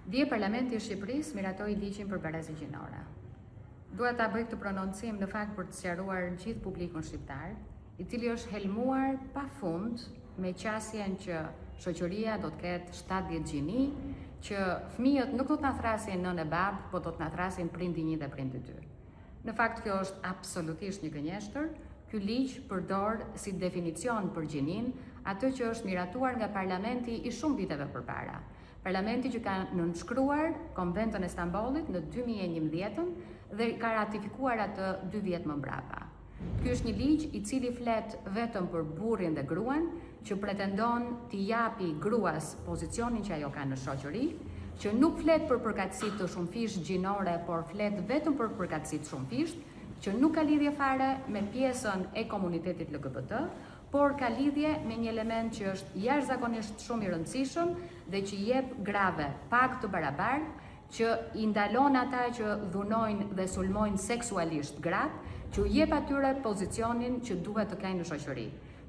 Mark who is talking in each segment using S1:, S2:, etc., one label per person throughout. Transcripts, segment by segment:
S1: Dje Parlamenti i Shqipërisë miratoi ligjin për barazi gjinore. Dua ta bëj këtë prononcim në fakt për të sqaruar gjithë publikun shqiptar, i cili është helmuar pafund me qasjen që shoqëria do të ketë 70 gjini, që fëmijët nuk do të na thrasin nënë e babë, po do të na thrasin prindi 1 dhe prindi 2. Në fakt kjo është absolutisht një gënjeshtër. Ky ligj përdor si definicion për gjinin atë që është miratuar nga Parlamenti i shumë viteve përpara. Parlamenti që ka nënshkruar Konventën e Stambollit në 2011 dhe ka ratifikuar atë 2 vjet më mbrapa. Ky është një ligj i cili flet vetëm për burrin dhe gruan, që pretendon t'i japi gruas pozicionin që ajo ka në shoqëri, që nuk flet për përkatësitë të shumëfisht gjinore, por flet vetëm për përkatësitë shumëfisht, që nuk ka lidhje fare me pjesën e komunitetit LGBT, por ka lidhje me një element që është jashtëzakonisht shumë i rëndësishëm dhe që jep grave pak të barabartë, që i ndalon ata që dhunojnë dhe sulmojnë seksualisht gratë, që u jep atyre pozicionin që duhet të kenë në shoqëri.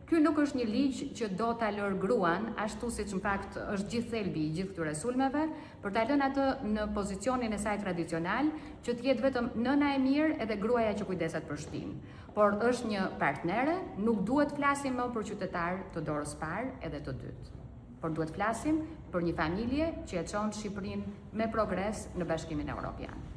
S1: Ky nuk është një ligj që do ta lër gruan, ashtu siç në fakt është gjithë thelbi i gjithë këtyre sulmeve, për ta lënë atë në pozicionin e saj tradicional, që të jetë vetëm nëna e mirë edhe gruaja që kujdeset për shtëpinë. Por është një partnere, nuk duhet flasim më për qytetar të dorës parë edhe të dytë. Por duhet flasim për një familje që e çon Shqipërinë me progres në Bashkimin Evropian.